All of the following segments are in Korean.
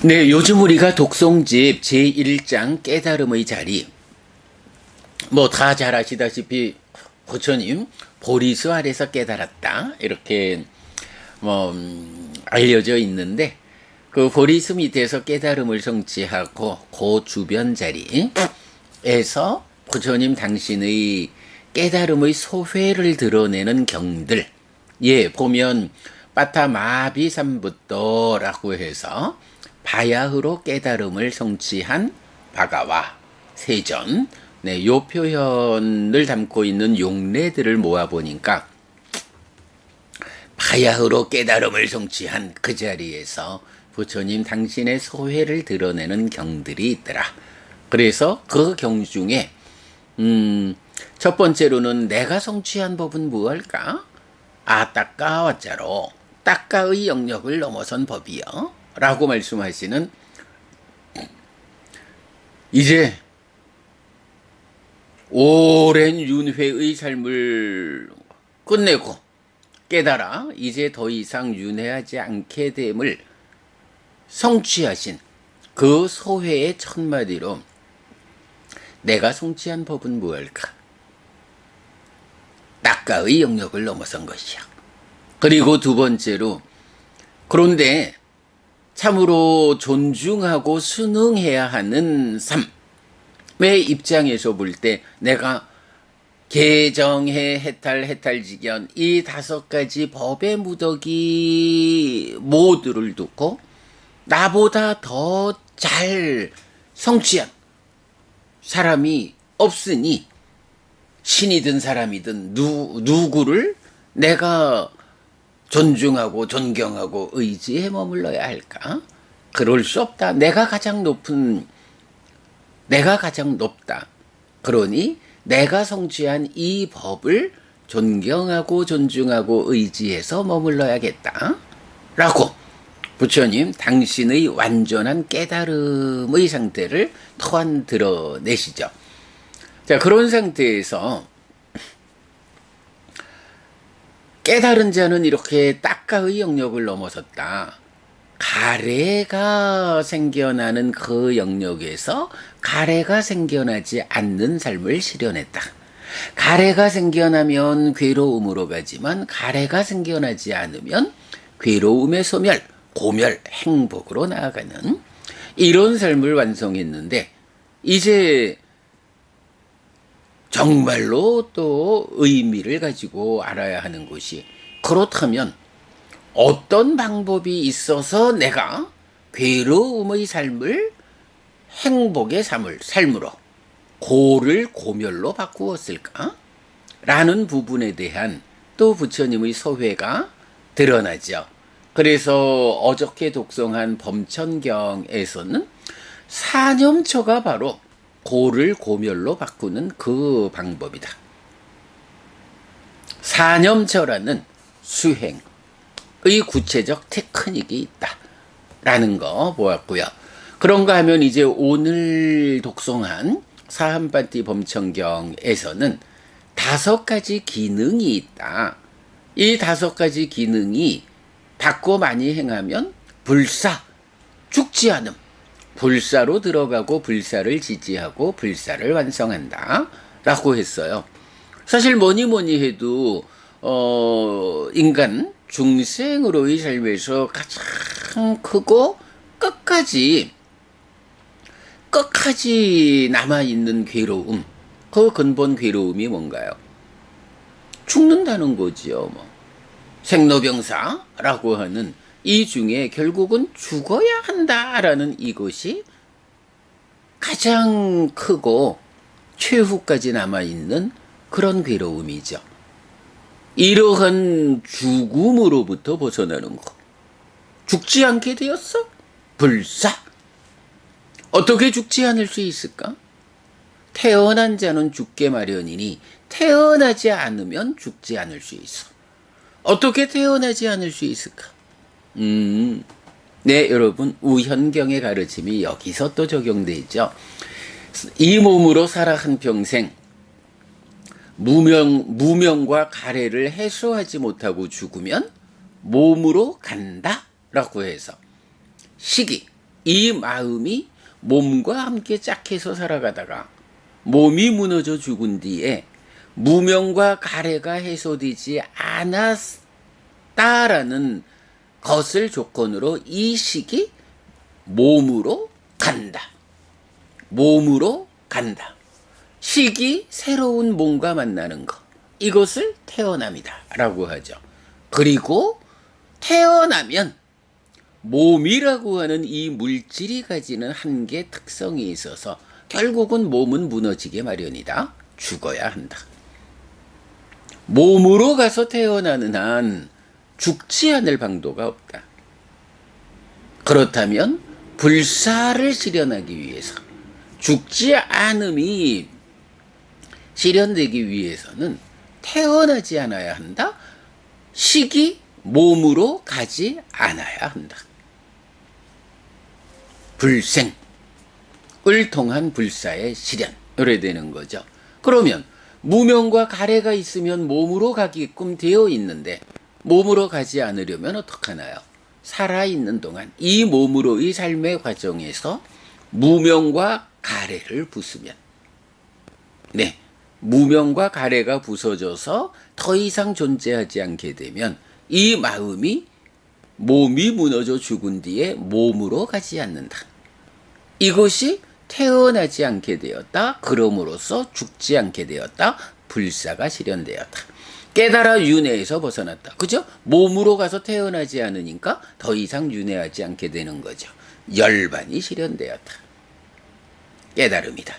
네, 요즘 우리가 독송집 제1장 깨달음의 자리, 뭐 다 잘 아시다시피 부처님 보리수 아래서 깨달았다 이렇게 뭐 알려져 있는데, 그 보리수 밑에서 깨달음을 성취하고 그 주변 자리에서 부처님 당신의 깨달음의 소회를 드러내는 경들, 예, 보면 빠타마비삼부토라고 해서 바야흐로 깨달음을 성취한 바가와 세전, 네, 요 표현을 담고 있는 용례들을 모아보니까 바야흐로 깨달음을 성취한 그 자리에서 부처님 당신의 소회를 드러내는 경들이 있더라. 그래서 그 경 중에 첫 번째로는 내가 성취한 법은 무엇일까? 따까와자로 따까의 영역을 넘어선 법이요 라고 말씀하시는, 이제 오랜 윤회의 삶을 끝내고 깨달아 이제 더 이상 윤회하지 않게 됨을 성취하신 그 소회의 첫마디로 내가 성취한 법은 무엇일까? 따까의 영역을 넘어선 것이야. 그리고 두 번째로, 그런데 참으로 존중하고 순응해야 하는 삶의 입장에서 볼 때 내가 개정해 해탈직연 이 5가지 법의 무더기 모두를 두고 나보다 더 잘 성취한 사람이 없으니 신이든 사람이든 누구를 내가 존중하고 존경하고 의지에 머물러야 할까? 그럴 수 없다. 내가 가장 높다. 그러니 내가 성취한 이 법을 존경하고 존중하고 의지해서 머물러야겠다. 라고 부처님 당신의 완전한 깨달음의 상태를 또한 드러내시죠. 자, 그런 상태에서 깨달은 자는 이렇게 따까의 영역을 넘어섰다. 가래가 생겨나는 그 영역에서 가래가 생겨나지 않는 삶을 실현했다. 가래가 생겨나면 괴로움으로 가지만 가래가 생겨나지 않으면 괴로움의 소멸, 고멸, 행복으로 나아가는 이런 삶을 완성했는데, 이제 정말로 또 의미를 가지고 알아야 하는 것이, 그렇다면 어떤 방법이 있어서 내가 괴로움의 삶을 행복의 삶으로, 고를 고멸로 바꾸었을까? 라는 부분에 대한 또 부처님의 소회가 드러나죠. 그래서 어저께 독송한 범천경에서는 사념처가 바로 고를 고멸로 바꾸는 그 방법이다. 사념처라는 수행의 구체적 테크닉이 있다라는 거 보았고요. 그런가 하면 이제 오늘 독송한 사한반티 범천경에서는 5가지 기능이 있다. 이 5가지 기능이 받고 많이 행하면 불사, 죽지 않음, 불사로 들어가고 불사를 지지하고 불사를 완성한다 라고 했어요. 사실 뭐니 해도 인간 중생으로의 삶에서 가장 크고 끝까지 남아있는 괴로움, 그 근본 괴로움이 뭔가요? 죽는다는 거지요. 생로병사라고 하는 이 중에 결국은 죽어야 한다라는 이것이 가장 크고 최후까지 남아있는 그런 괴로움이죠. 이러한 죽음으로부터 벗어나는 것. 죽지 않게 되었어? 불사. 어떻게 죽지 않을 수 있을까? 태어난 자는 죽게 마련이니 태어나지 않으면 죽지 않을 수 있어. 어떻게 태어나지 않을 수 있을까? 네, 여러분, 우현경의 가르침이 여기서 또 적용되죠. 이 몸으로 살아 한평생 무명과 가래를 해소하지 못하고 죽으면 몸으로 간다 라고 해서 시기, 이 마음이 몸과 함께 짝해서 살아가다가 몸이 무너져 죽은 뒤에 무명과 가래가 해소되지 않았다라는 것을 조건으로 이 식이 몸으로 간다. 몸으로 간다. 식이 새로운 몸과 만나는 것. 이것을 태어남이다 라고 하죠. 그리고 태어나면 몸이라고 하는 이 물질이 가지는 한계 특성이 있어서 결국은 몸은 무너지게 마련이다. 죽어야 한다. 몸으로 가서 태어나는 한 죽지 않을 방도가 없다. 그렇다면 불사를 실현하기 위해서 죽지 않음이 실현되기 위해서는 태어나지 않아야 한다. 식이 몸으로 가지 않아야 한다. 불생을 통한 불사의 실현. 이래 되는 거죠. 그러면 무명과 가래가 있으면 몸으로 가게끔 되어 있는데 몸으로 가지 않으려면 어떡하나요? 살아있는 동안 이 몸으로의 삶의 과정에서 무명과 가래를 부수면 무명과 가래가 부서져서 더 이상 존재하지 않게 되면 이 마음이 몸이 무너져 죽은 뒤에 몸으로 가지 않는다. 이것이 태어나지 않게 되었다. 그럼으로써 죽지 않게 되었다. 불사가 실현되었다. 깨달아 윤회에서 벗어났다. 그죠? 몸으로 가서 태어나지 않으니까 더 이상 윤회하지 않게 되는 거죠. 열반이 실현되었다. 깨달음이다.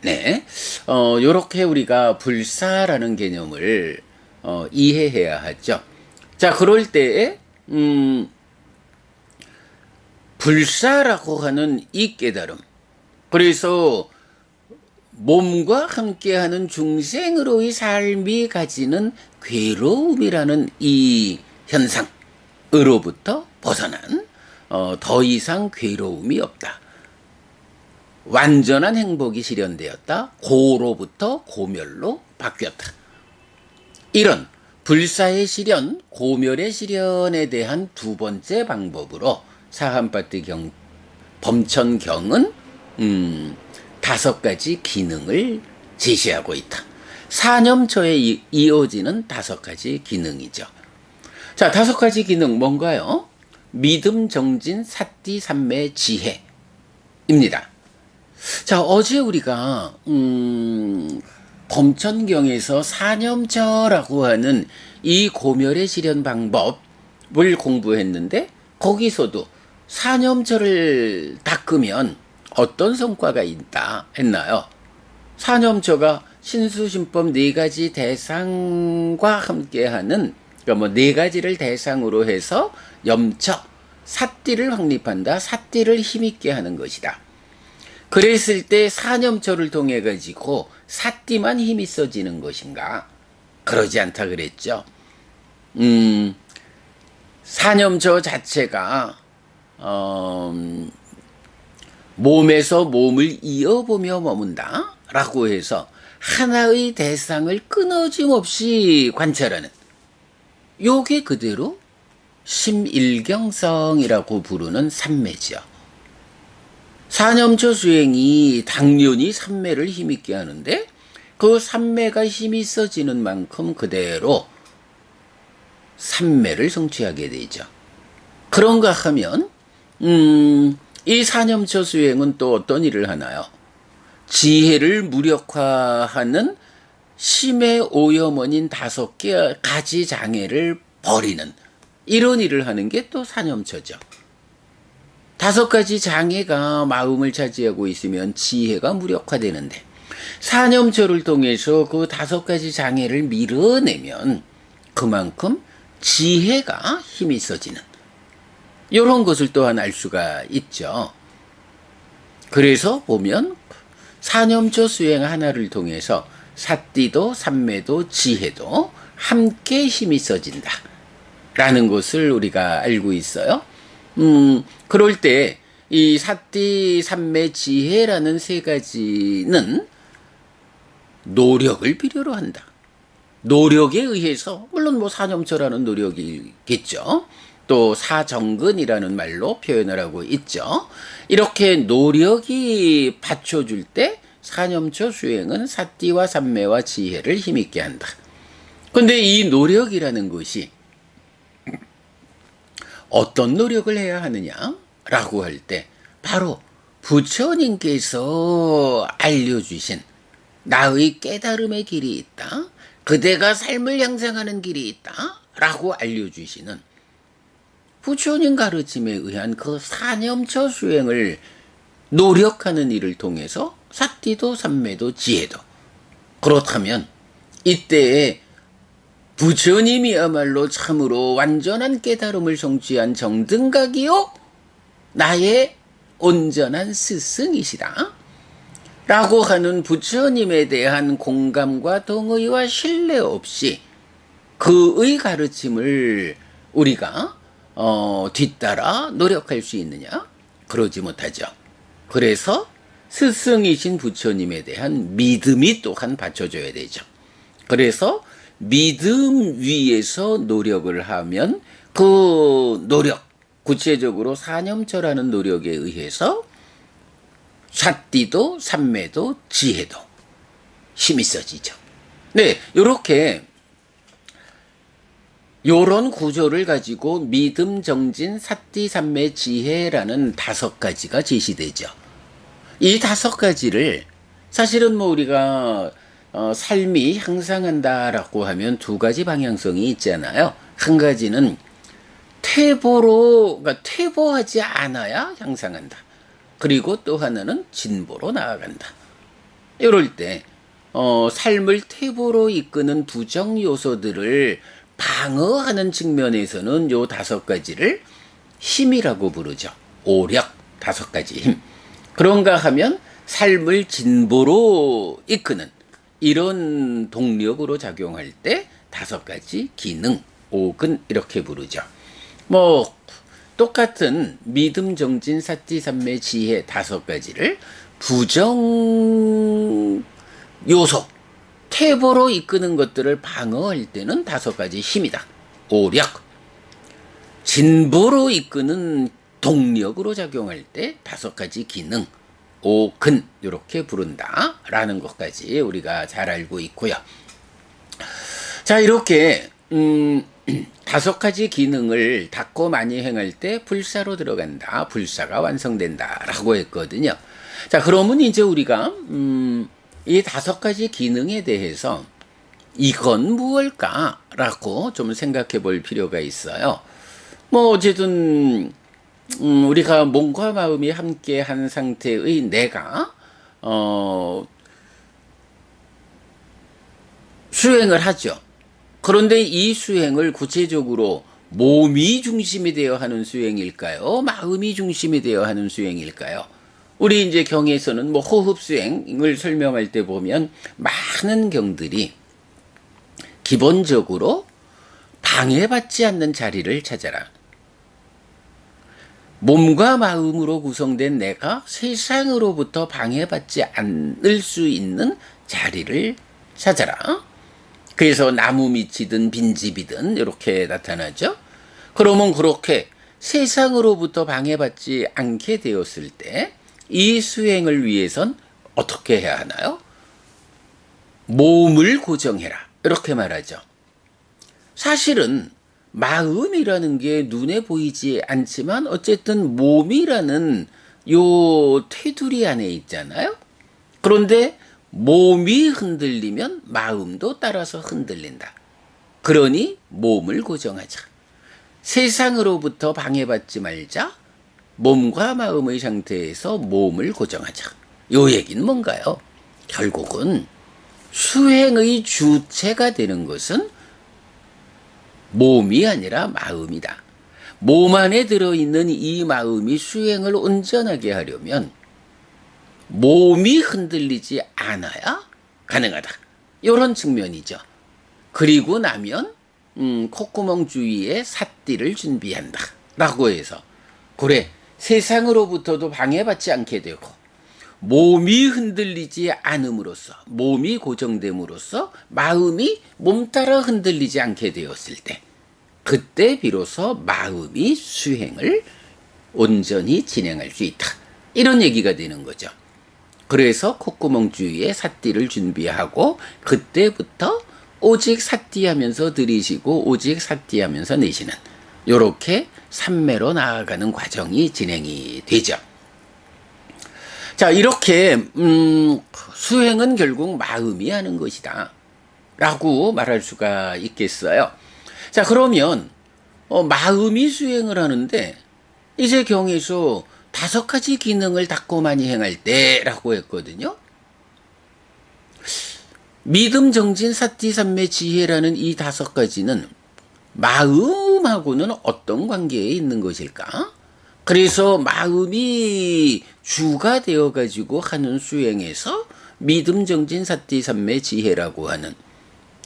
네. 요렇게 우리가 불사라는 개념을 이해해야 하죠. 자, 그럴 때에 불사라고 하는 이 깨달음. 그래서 몸과 함께하는 중생으로의 삶이 가지는 괴로움이라는 이 현상으로부터 벗어난 더 이상 괴로움이 없다. 완전한 행복이 실현되었다. 고로부터 고멸로 바뀌었다. 이런 불사의 실현, 고멸의 실현에 대한 두 번째 방법으로 사한파티 범천경은 5가지 기능을 제시하고 있다. 사념처에 이어지는 5가지 기능이죠. 자, 5가지 기능 뭔가요? 믿음, 정진, 사띠, 삼매, 지혜입니다. 자, 어제 우리가 범천경에서 사념처라고 하는 이 고멸의 실현 방법을 공부했는데 거기서도 사념처를 닦으면 어떤 성과가 있다 했나요? 사념처가 신수신법 4가지 대상과 함께하는, 그러니까 4가지를 대상으로 해서 염처, 사띠를 확립한다. 사띠를 힘있게 하는 것이다. 그랬을 때 사념처를 통해 가지고 사띠만 힘이 써지는 것인가? 그러지 않다 그랬죠. 사념처 자체가 몸에서 몸을 이어보며 머문다 라고 해서 하나의 대상을 끊어짐 없이 관찰하는, 요게 그대로 심일경성이라고 부르는 삼매죠. 사념처 수행이 당연히 삼매를 힘있게 하는데 그 삼매가 힘이 써지는 만큼 그대로 삼매를 성취하게 되죠. 그런가 하면 이 사념처 수행은 또 어떤 일을 하나요? 지혜를 무력화하는 심의 오염원인 5가지 장애를 버리는 이런 일을 하는 게 또 사념처죠. 5가지 장애가 마음을 차지하고 있으면 지혜가 무력화되는데 사념처를 통해서 그 5가지 장애를 밀어내면 그만큼 지혜가 힘이 써지는 이런 것을 또한 알 수가 있죠. 그래서 보면 사념처 수행 하나를 통해서 사띠도 삼매도 지혜도 함께 힘이 써진다 라는 것을 우리가 알고 있어요. 그럴 때 이 사띠, 삼매, 지혜라는 3가지는 노력을 필요로 한다. 노력에 의해서, 물론 사념처라는 노력이겠죠. 또 사정근이라는 말로 표현을 하고 있죠. 이렇게 노력이 받쳐줄 때 사념처 수행은 사띠와 삼매와 지혜를 힘있게 한다. 근데 이 노력이라는 것이 어떤 노력을 해야 하느냐라고 할 때 바로 부처님께서 알려주신 나의 깨달음의 길이 있다. 그대가 삶을 향상하는 길이 있다. 라고 알려주시는 부처님 가르침에 의한 그 사념처 수행을 노력하는 일을 통해서 사띠도 삼매도 지혜도. 그렇다면 이때에 부처님이야말로 참으로 완전한 깨달음을 성취한 정등각이요 나의 온전한 스승이시다 라고 하는 부처님에 대한 공감과 동의와 신뢰 없이 그의 가르침을 우리가 뒤따라 노력할 수 있느냐? 그러지 못하죠. 그래서 스승이신 부처님에 대한 믿음이 또한 받쳐줘야 되죠. 그래서 믿음 위에서 노력을 하면 그 노력, 구체적으로 사념처라는 노력에 의해서 사띠도 삼매도 지혜도 힘이 써지죠. 네, 요런 구조를 가지고 믿음, 정진, 사띠, 삼매, 지혜라는 5가지가 제시되죠. 이 5가지를 사실은 우리가 삶이 향상한다라고 하면 2가지 방향성이 있잖아요. 한 가지는 그러니까 퇴보하지 않아야 향상한다. 그리고 또 하나는 진보로 나아간다. 이럴 때 삶을 퇴보로 이끄는 부정 요소들을 방어하는 측면에서는 요 5가지를 힘이라고 부르죠. 오력 5가지 힘. 그런가 하면 삶을 진보로 이끄는 이런 동력으로 작용할 때 5가지 기능, 옥은 이렇게 부르죠. 똑같은 믿음, 정진, 사띠, 삼매, 지혜 5가지를 부정 요소, 퇴보로 이끄는 것들을 방어할 때는 5가지 힘이다. 오력. 진보로 이끄는 동력으로 작용할 때 5가지 기능, 오근 이렇게 부른다라는 것까지 우리가 잘 알고 있고요. 자, 이렇게 5가지 기능을 닦고 많이 행할 때 불사로 들어간다. 불사가 완성된다라고 했거든요. 자, 그러면 이제 우리가 이 5가지 기능에 대해서 이건 무엇일까라고 좀 생각해 볼 필요가 있어요. 어쨌든 우리가 몸과 마음이 함께 한 상태의 내가 수행을 하죠. 그런데 이 수행을 구체적으로 몸이 중심이 되어 하는 수행일까요? 마음이 중심이 되어 하는 수행일까요? 우리 이제 경에서는 호흡 수행을 설명할 때 보면 많은 경들이 기본적으로 방해받지 않는 자리를 찾아라. 몸과 마음으로 구성된 내가 세상으로부터 방해받지 않을 수 있는 자리를 찾아라. 그래서 나무 밑이든 빈집이든 이렇게 나타나죠. 그러면 그렇게 세상으로부터 방해받지 않게 되었을 때 이 수행을 위해선 어떻게 해야 하나요? 몸을 고정해라. 이렇게 말하죠. 사실은 마음이라는 게 눈에 보이지 않지만 어쨌든 몸이라는 요 테두리 안에 있잖아요. 그런데 몸이 흔들리면 마음도 따라서 흔들린다. 그러니 몸을 고정하자. 세상으로부터 방해받지 말자. 몸과 마음의 상태에서 몸을 고정하자. 요 얘기는 뭔가요? 결국은 수행의 주체가 되는 것은 몸이 아니라 마음이다. 몸 안에 들어있는 이 마음이 수행을 온전하게 하려면 몸이 흔들리지 않아야 가능하다. 이런 측면이죠. 그리고 나면 콧구멍 주위에 삿띠를 준비한다. 라고 해서 그래 세상으로부터도 방해받지 않게 되고 몸이 흔들리지 않음으로써 몸이 고정됨으로써 마음이 몸 따라 흔들리지 않게 되었을 때 그때 비로소 마음이 수행을 온전히 진행할 수 있다. 이런 얘기가 되는 거죠. 그래서 콧구멍 주위에 삿띠를 준비하고 그때부터 오직 삿띠하면서 들이쉬고 오직 삿띠하면서 내쉬는 요렇게 삼매로 나아가는 과정이 진행이 되죠. 자, 이렇게 수행은 결국 마음이 하는 것이다 라고 말할 수가 있겠어요. 자, 그러면 마음이 수행을 하는데 이제 경에서 5가지 기능을 닫고만이 행할 때라고 했거든요. 믿음, 정진, 사티, 삼매, 지혜라는 이 5가지는 마음하고는 어떤 관계에 있는 것일까? 그래서 마음이 주가 되어가지고 하는 수행에서 믿음, 정진, 사티, 삼매, 지혜라고 하는.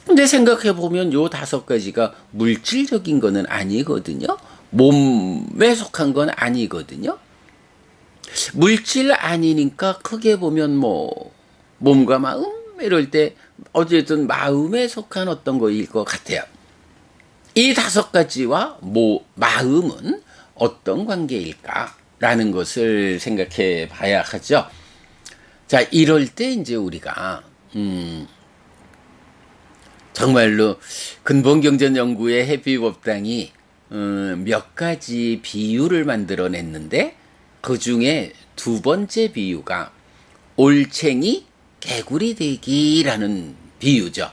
근데 생각해보면 요 5가지가 물질적인 거는 아니거든요. 몸에 속한 건 아니거든요. 물질 아니니까 크게 보면 뭐 몸과 마음 이럴 때 어쨌든 마음에 속한 어떤 거일 것 같아요. 이 5가지와 마음은 어떤 관계일까라는 것을 생각해 봐야 하죠. 자, 이럴 때 이제 우리가 정말로 근본경전연구의 해피법당이 몇 가지 비유를 만들어냈는데 그 중에 2번째 비유가 올챙이 개구리 되기라는 비유죠.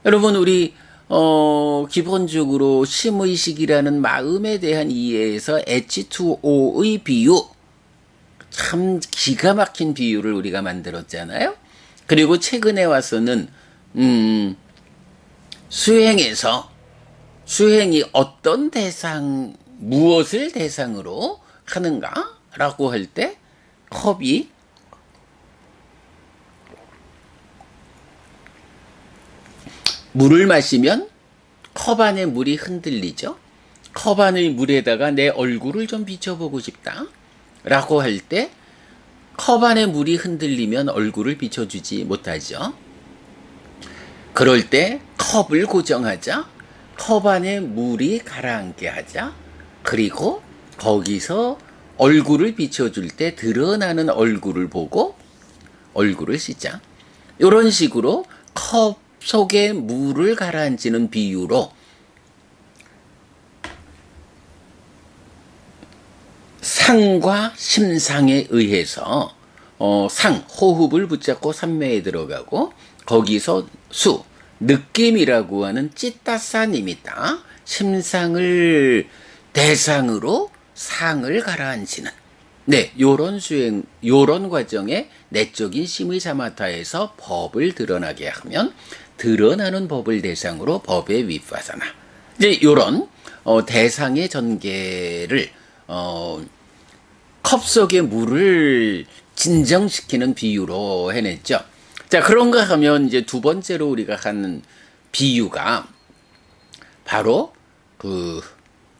여러분 우리 기본적으로 심의식이라는 마음에 대한 이해에서 H2O의 비유 참 기가 막힌 비유를 우리가 만들었잖아요. 그리고 최근에 와서는 수행이 어떤 무엇을 대상으로 하는가라고 할 때 컵이 물을 마시면 컵 안에 물이 흔들리죠. 컵 안의 물에다가 내 얼굴을 좀 비춰보고 싶다 라고 할 때 컵 안에 물이 흔들리면 얼굴을 비춰주지 못하죠. 그럴 때 컵을 고정하자. 컵 안에 물이 가라앉게 하자. 그리고 거기서 얼굴을 비춰줄 때 드러나는 얼굴을 보고 얼굴을 씻자. 이런 식으로 컵 속에 물을 가라앉히는 비유로 상과 심상에 의해서 호흡을 붙잡고 삼매에 들어가고 거기서 느낌이라고 하는 찌따싸님이다. 심상을 대상으로 상을 가라앉히는 요런 과정에 내적인 심의사마타에서 법을 드러나게 하면 드러나는 법을 대상으로 법의 윗파사나 이제 요런 대상의 전개를 컵 속의 물을 진정시키는 비유로 해냈죠. 자, 그런가 하면 이제 2번째로 우리가 하는 비유가 바로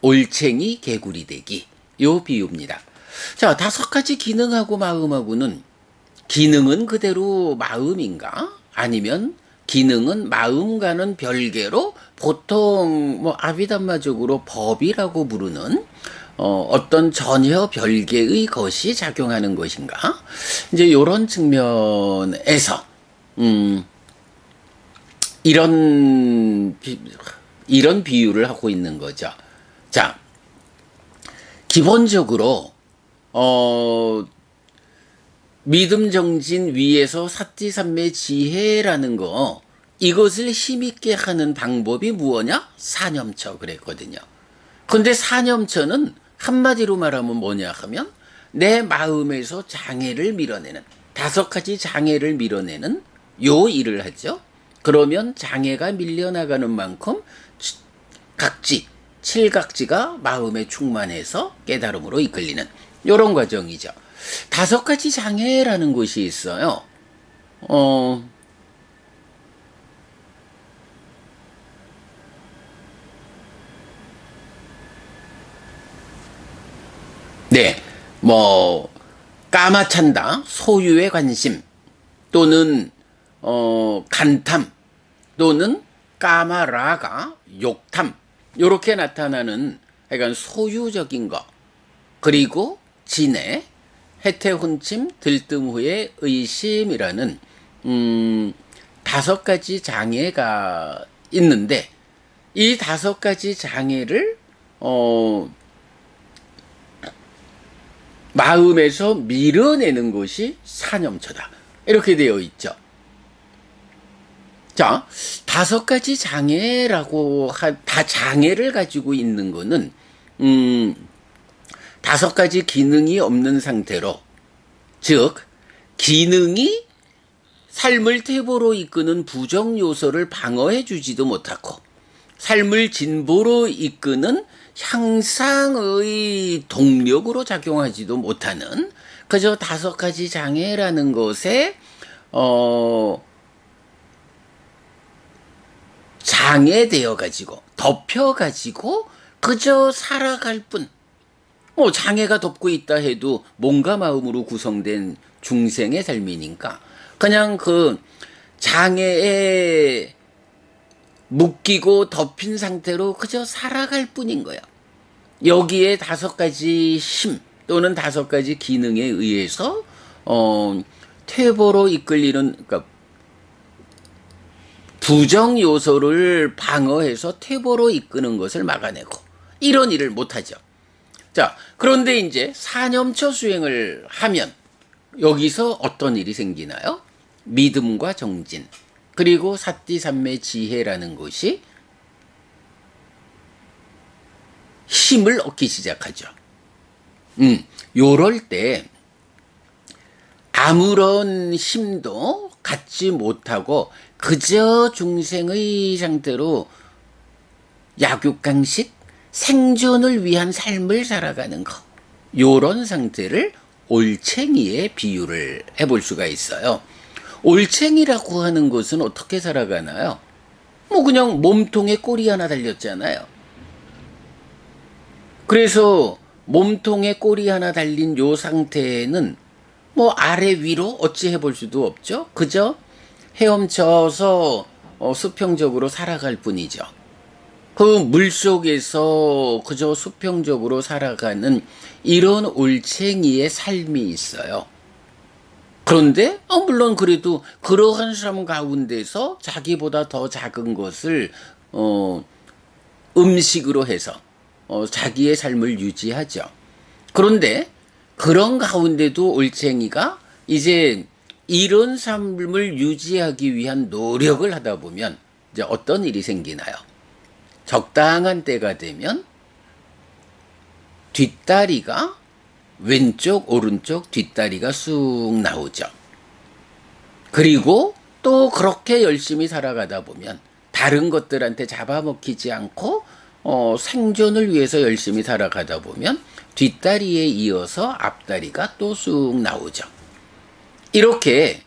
올챙이 개구리 되기 요 비유입니다. 자, 5가지 기능하고 마음하고는 기능은 그대로 마음인가? 아니면 기능은 마음과는 별개로 보통 아비담마적으로 법이라고 부르는 어떤 전혀 별개의 것이 작용하는 것인가? 이제 이런 측면에서 이런 비유를 하고 있는 거죠. 자, 기본적으로 믿음 정진 위에서 사티삼매 지혜라는 거 이것을 힘있게 하는 방법이 무엇냐? 사념처 그랬거든요. 근데 사념처는 한마디로 말하면 뭐냐 하면 내 마음에서 장애를 밀어내는 5가지 장애를 밀어내는 요 일을 하죠. 그러면 장애가 밀려나가는 만큼 칠각지가 마음에 충만해서 깨달음으로 이끌리는 요런 과정이죠. 5가지 장애라는 것이 있어요. 까마찬다, 소유의 관심, 또는, 간탐, 또는 까마라가, 욕탐, 요렇게 나타나는 약간 소유적인 거, 그리고 진해, 해태 혼침, 들뜸 후의 의심이라는 5가지 장애가 있는데, 이 5가지 장애를 마음에서 밀어내는 것이 사념처다, 이렇게 되어 있죠. 자, 5가지 장애라고 다 장애를 가지고 있는 거는 5가지 기능이 없는 상태로, 즉 기능이 삶을 퇴보로 이끄는 부정 요소를 방어해 주지도 못하고 삶을 진보로 이끄는 향상의 동력으로 작용하지도 못하는, 그저 5가지 장애라는 것에 장애되어 가지고 덮여 가지고 그저 살아갈 뿐. 장애가 덮고 있다 해도 몸과 마음으로 구성된 중생의 삶이니까 그냥 그 장애에 묶이고 덮인 상태로 그저 살아갈 뿐인 거야. 여기에 5가지 힘 또는 5가지 기능에 의해서 퇴보로 이끌리는, 그러니까 부정 요소를 방어해서 퇴보로 이끄는 것을 막아내고, 이런 일을 못하죠. 자, 그런데 이제 사념처 수행을 하면 여기서 어떤 일이 생기나요? 믿음과 정진, 그리고 사띠삼매 지혜라는 것이 힘을 얻기 시작하죠. 요럴 때 아무런 힘도 갖지 못하고 그저 중생의 상태로 약육강식, 생존을 위한 삶을 살아가는 것, 요런 상태를 올챙이에 비유를 해볼 수가 있어요. 올챙이라고 하는 것은 어떻게 살아가나요? 그냥 몸통에 꼬리 하나 달렸잖아요. 그래서 몸통에 꼬리 하나 달린 요 상태에는 아래 위로 어찌 해볼 수도 없죠. 그저 헤엄쳐서 수평적으로 살아갈 뿐이죠. 그 물속에서 그저 수평적으로 살아가는 이런 올챙이의 삶이 있어요. 그런데 물론 그래도 그러한 삶 가운데서 자기보다 더 작은 것을 음식으로 해서 자기의 삶을 유지하죠. 그런데 그런 가운데도 올챙이가 이제 이런 삶을 유지하기 위한 노력을 하다 보면 이제 어떤 일이 생기나요? 적당한 때가 되면 뒷다리가, 왼쪽 오른쪽 뒷다리가 쑥 나오죠. 그리고 또 그렇게 열심히 살아가다 보면 다른 것들한테 잡아먹히지 않고 생존을 위해서 열심히 살아가다 보면 뒷다리에 이어서 앞다리가 또 쑥 나오죠. 이렇게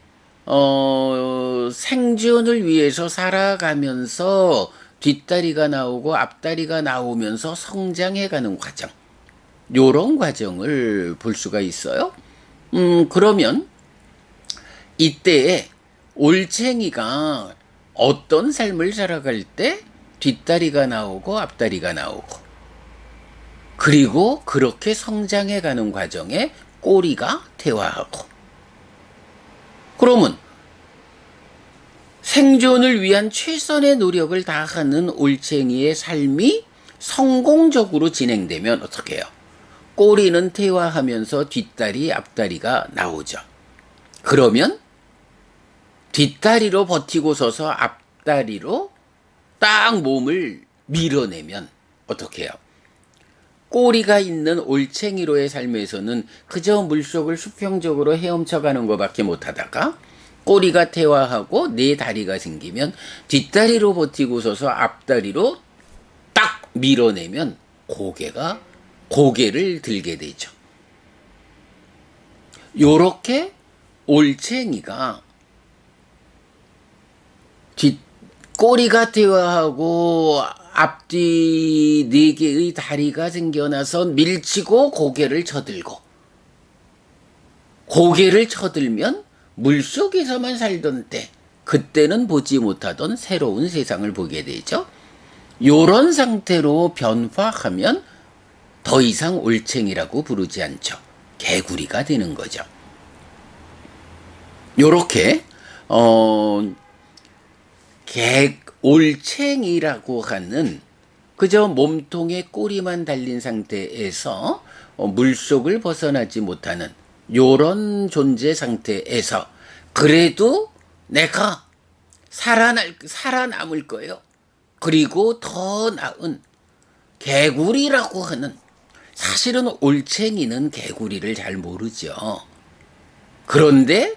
생존을 위해서 살아가면서 뒷다리가 나오고 앞다리가 나오면서 성장해가는 과정, 요런 과정을 볼 수가 있어요. 그러면 이때에 올챙이가 어떤 삶을 살아갈 때 뒷다리가 나오고 앞다리가 나오고, 그리고 그렇게 성장해가는 과정에 꼬리가 퇴화하고, 그러면 생존을 위한 최선의 노력을 다하는 올챙이의 삶이 성공적으로 진행되면 어떻게 해요? 꼬리는 퇴화하면서 뒷다리, 앞다리가 나오죠. 그러면 뒷다리로 버티고 서서 앞다리로 딱 몸을 밀어내면 어떻게 해요? 꼬리가 있는 올챙이로의 삶에서는 그저 물속을 수평적으로 헤엄쳐가는 것밖에 못하다가 꼬리가 퇴화하고 네 다리가 생기면 뒷다리로 버티고 서서 앞다리로 딱 밀어내면 고개를 들게 되죠. 요렇게 올챙이가 꼬리가 퇴화하고 앞뒤 4개의 다리가 생겨나서 밀치고 고개를 쳐들고, 고개를 쳐들면 물속에서만 살던 때, 그때는 보지 못하던 새로운 세상을 보게 되죠. 요런 상태로 변화하면 더 이상 올챙이라고 부르지 않죠. 개구리가 되는 거죠. 요렇게 올챙이라고 하는 그저 몸통에 꼬리만 달린 상태에서 물속을 벗어나지 못하는 요런 존재 상태에서 그래도 내가 살아남을 거예요. 그리고 더 나은 개구리라고 하는, 사실은 올챙이는 개구리를 잘 모르죠. 그런데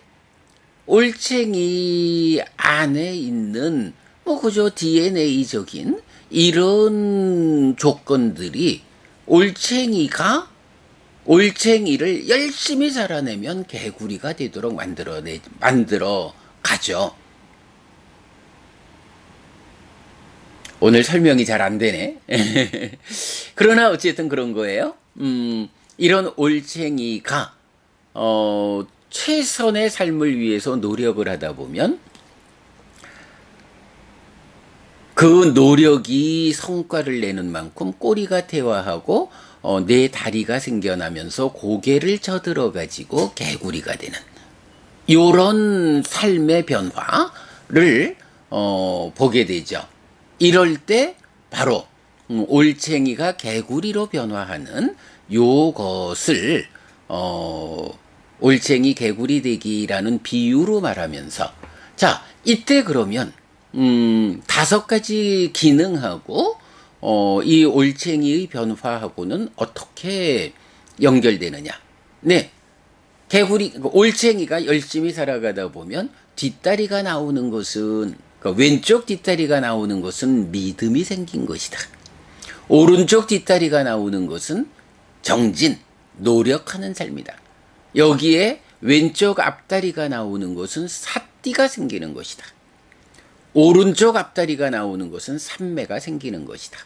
올챙이 안에 있는 그저 DNA적인 이런 조건들이 올챙이를 열심히 살아내면 개구리가 되도록 만들어 가죠. 오늘 설명이 잘 안 되네. 그러나 어쨌든 그런 거예요. 이런 올챙이가 최선의 삶을 위해서 노력을 하다 보면 그 노력이 성과를 내는 만큼 꼬리가 퇴화하고 네 다리가 생겨나면서 고개를 쳐들어 가지고 개구리가 되는 이런 삶의 변화를 보게 되죠. 이럴 때 바로 올챙이가 개구리로 변화하는 요것을 올챙이 개구리 되기라는 비유로 말하면서, 자, 이때 그러면 5가지 기능하고 이 올챙이의 변화하고는 어떻게 연결되느냐? 네, 올챙이가 열심히 살아가다 보면 뒷다리가 나오는 것은, 그러니까 왼쪽 뒷다리가 나오는 것은 믿음이 생긴 것이다. 오른쪽 뒷다리가 나오는 것은 정진, 노력하는 삶이다. 여기에 왼쪽 앞다리가 나오는 것은 삿띠가 생기는 것이다. 오른쪽 앞다리가 나오는 것은 삼매가 생기는 것이다.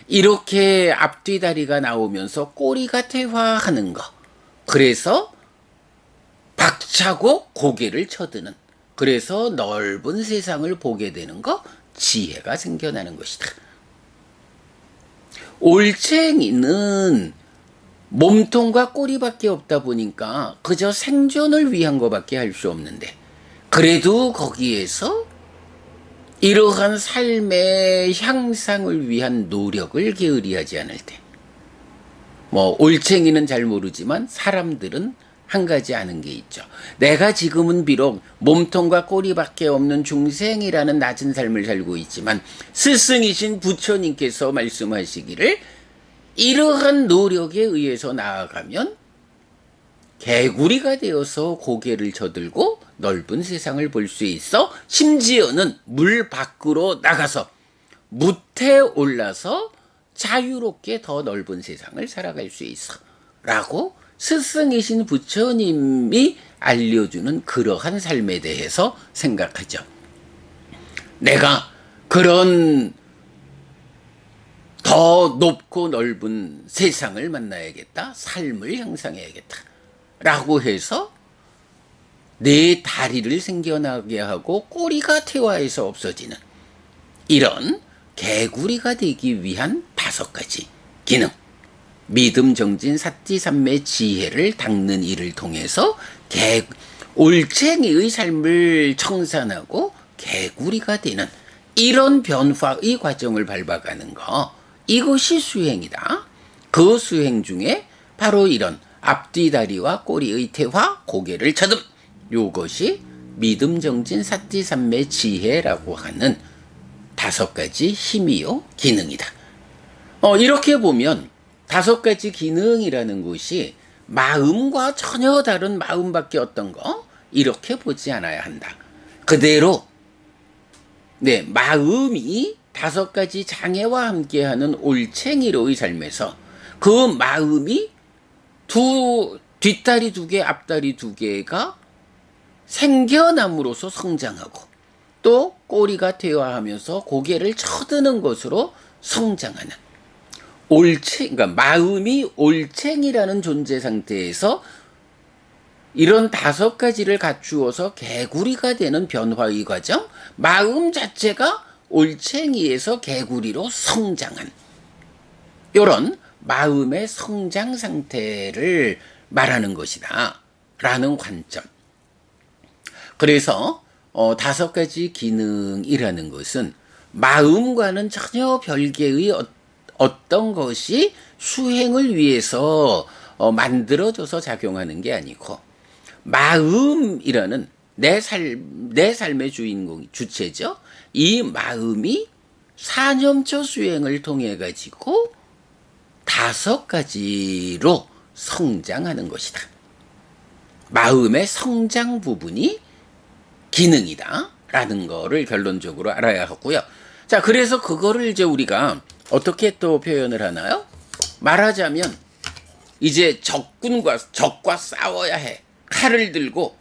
이렇게 앞뒤다리가 나오면서 꼬리가 퇴화하는 것. 그래서 박차고 고개를 쳐드는, 그래서 넓은 세상을 보게 되는 것, 지혜가 생겨나는 것이다. 올챙이는 몸통과 꼬리밖에 없다 보니까 그저 생존을 위한 것밖에 할 수 없는데, 그래도 거기에서 이러한 삶의 향상을 위한 노력을 게으리하지 않을 때, 올챙이는 잘 모르지만 사람들은 한 가지 아는 게 있죠. 내가 지금은 비록 몸통과 꼬리밖에 없는 중생이라는 낮은 삶을 살고 있지만 스승이신 부처님께서 말씀하시기를 이러한 노력에 의해서 나아가면 개구리가 되어서 고개를 쳐들고 넓은 세상을 볼 수 있어, 심지어는 물 밖으로 나가서 무태에 올라서 자유롭게 더 넓은 세상을 살아갈 수 있어 라고 스승이신 부처님이 알려주는 그러한 삶에 대해서 생각하죠. 내가 그런 더 높고 넓은 세상을 만나야겠다, 삶을 향상해야겠다 라고 해서 내 다리를 생겨나게 하고 꼬리가 퇴화해서 없어지는 이런 개구리가 되기 위한 5가지 기능, 믿음, 정진, 삿지, 삼매, 지혜를 닦는 일을 통해서 올챙이의 삶을 청산하고 개구리가 되는 이런 변화의 과정을 밟아가는 거, 이것이 수행이다. 그 수행 중에 바로 이런 앞뒤다리와 꼬리의 퇴화, 고개를 쳐듬, 요것이 믿음, 정진, 삿지, 삼매, 지혜라고 하는 5가지 힘이요 기능이다. 이렇게 보면 5가지 기능이라는 것이 마음과 전혀 다른 마음밖에 어떤 거, 이렇게 보지 않아야 한다. 그대로 마음이 5가지 장애와 함께하는 올챙이로의 삶에서 그 마음이 뒷다리 2개, 앞다리 2개가 생겨남으로써 성장하고 또 꼬리가 퇴화하면서 고개를 쳐드는 것으로 성장하는 그러니까 마음이 올챙이라는 존재 상태에서 이런 5가지를 갖추어서 개구리가 되는 변화의 과정, 마음 자체가 올챙이에서 개구리로 성장한 이런 마음의 성장 상태를 말하는 것이다 라는 관점. 그래서 5가지 기능이라는 것은 마음과는 전혀 별개의 어떤 것이 수행을 위해서 만들어져서 작용하는 게 아니고, 마음이라는 내 삶의 주체죠. 이 마음이 사념처 수행을 통해 가지고 5가지로 성장하는 것이다. 마음의 성장 부분이 기능이다 라는 거를 결론적으로 알아야 하고요. 자, 그래서 그거를 이제 우리가 어떻게 또 표현을 하나요? 말하자면 이제 적과 싸워야 해. 칼을 들고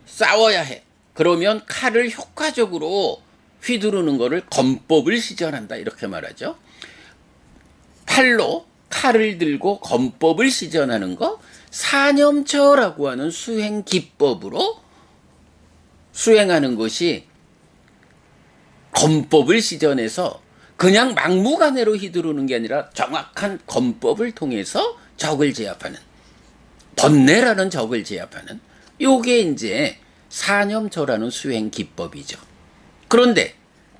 싸워야 해. 그러면 칼을 효과적으로 휘두르는 거를 건법을 시전한다 이렇게 말하죠. 팔로 칼을 들고 건법을 시전하는 거, 사념처라고 하는 수행 기법으로 수행하는 것이 건법을 시전해서 그냥 막무가내로 휘두르는 게 아니라 정확한 건법을 통해서 적을 제압하는, 번뇌라는 적을 제압하는, 요게 이제 사념처라는 수행 기법이죠. 그런데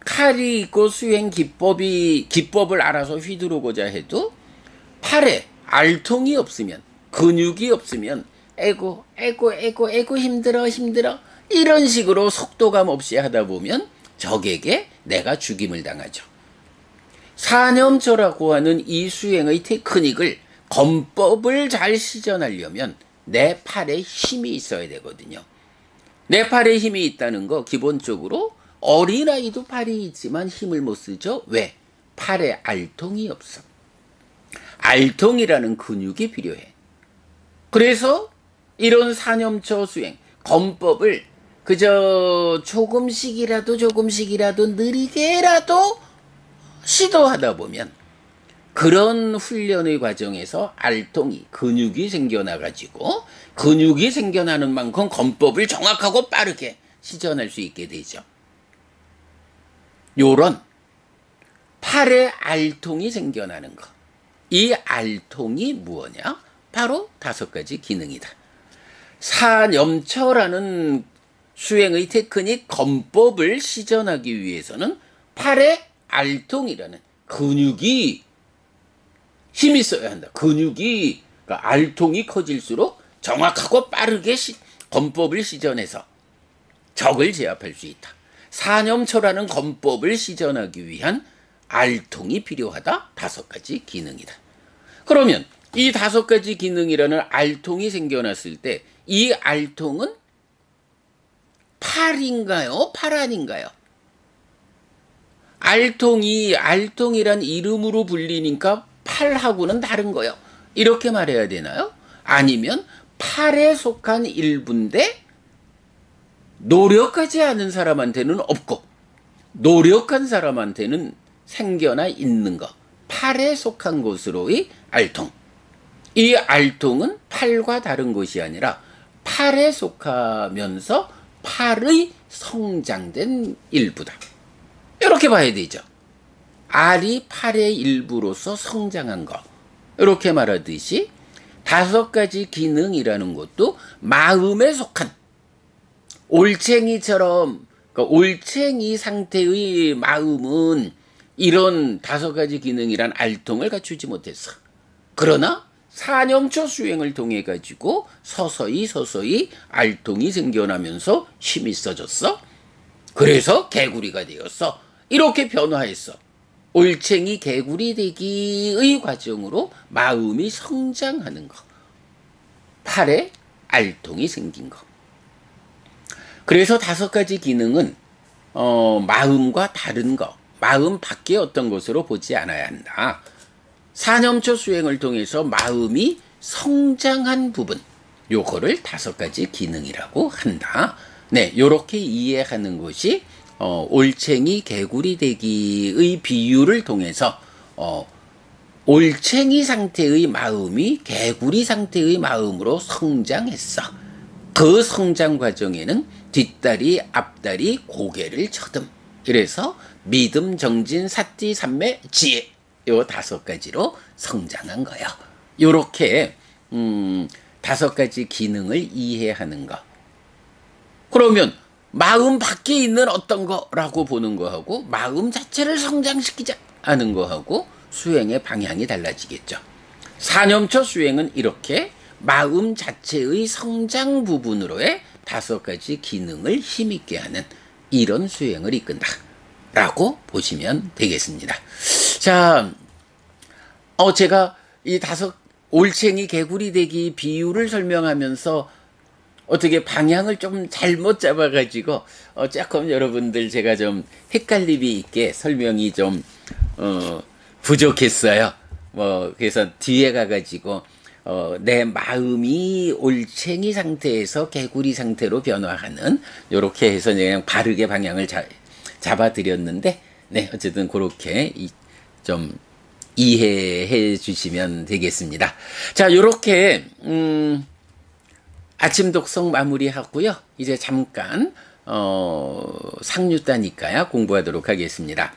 칼이 있고 수행 기법을 알아서 휘두르고자 해도 팔에 알통이 없으면, 근육이 없으면 에고 힘들어 이런 식으로 속도감 없이 하다 보면 적에게 내가 죽임을 당하죠. 사념처라고 하는 이 수행의 테크닉을, 건법을 잘 시전하려면 내 팔에 힘이 있어야 되거든요. 내 팔에 힘이 있다는 거 기본적으로 어린아이도 팔이 있지만 힘을 못 쓰죠. 왜? 팔에 알통이 없어. 알통이라는 근육이 필요해. 그래서 이런 사념처 수행, 건법을 그저 조금씩이라도 느리게라도 시도하다 보면 그런 훈련의 과정에서 알통이, 근육이 생겨나가지고 근육이 생겨나는 만큼 건법을 정확하고 빠르게 시전할 수 있게 되죠. 요런 팔에 알통이 생겨나는 것. 이 알통이 무엇이냐? 바로 5가지 기능이다. 사념처라는 수행의 테크닉, 건법을 시전하기 위해서는 팔에 알통이라는 근육이 힘이 있어야 한다. 근육이, 그러니까 알통이 커질수록 정확하고 빠르게 건법을 시전해서 적을 제압할 수 있다. 사념처라는 건법을 시전하기 위한 알통이 필요하다. 5가지 기능이다. 그러면 이 5가지 기능이라는 알통이 생겨났을 때 이 알통은 팔인가요? 팔 아닌가요? 알통이란 이름으로 불리니까 팔하고는 다른 거요. 이렇게 말해야 되나요? 아니면 팔에 속한 일부인데 노력하지 않은 사람한테는 없고 노력한 사람한테는 생겨나 있는 것. 팔에 속한 것으로의 알통. 이 알통은 팔과 다른 것이 아니라 팔에 속하면서 팔의 성장된 일부다. 이렇게 봐야 되죠. 알이 팔의 일부로서 성장한 것. 이렇게 말하듯이 5가지 기능이라는 것도 마음에 속한 올챙이처럼, 그러니까 올챙이 상태의 마음은 이런 5가지 기능이란 알통을 갖추지 못했어. 그러나 사념처 수행을 통해 가지고 서서히 알통이 생겨나면서 힘이 있어졌어. 그래서 개구리가 되었어. 이렇게 변화했어. 올챙이 개구리 되기의 과정으로 마음이 성장하는 것. 팔에 알통이 생긴 것. 그래서 5가지 기능은 마음과 다른 것, 마음 밖에 어떤 것으로 보지 않아야 한다. 사념처 수행을 통해서 마음이 성장한 부분, 요거를 5가지 기능이라고 한다. 네, 요렇게 이해하는 것이 올챙이 개구리 되기의 비유를 통해서 올챙이 상태의 마음이 개구리 상태의 마음으로 성장했어. 그 성장 과정에는 뒷다리, 앞다리, 고개를 쳐듬 그래서 믿음, 정진, 사띠, 삼매, 지혜 요 5가지로 성장한 거예요. 요렇게 5가지 기능을 이해하는 거. 그러면 마음 밖에 있는 어떤 거라고 보는 거하고 마음 자체를 성장시키자 하는 거하고 수행의 방향이 달라지겠죠. 사념처 수행은 이렇게 마음 자체의 성장 부분으로의 5가지 기능을 힘있게 하는 이런 수행을 이끈다 라고 보시면 되겠습니다. 자, 제가 이 올챙이 개구리 되기 비유를 설명하면서 어떻게 방향을 좀 잘못 잡아가지고 조금 여러분들 제가 좀 헷갈림이 있게 설명이 좀 부족했어요. 그래서 뒤에 가가지고 내 마음이 올챙이 상태에서 개구리 상태로 변화하는 요렇게 해서 그냥 바르게 방향을 잡아드렸는데, 네, 어쨌든 그렇게 좀 이해해 주시면 되겠습니다. 자, 요렇게 아침 독성 마무리하고요. 이제 잠깐 상류단 이과야 공부하도록 하겠습니다.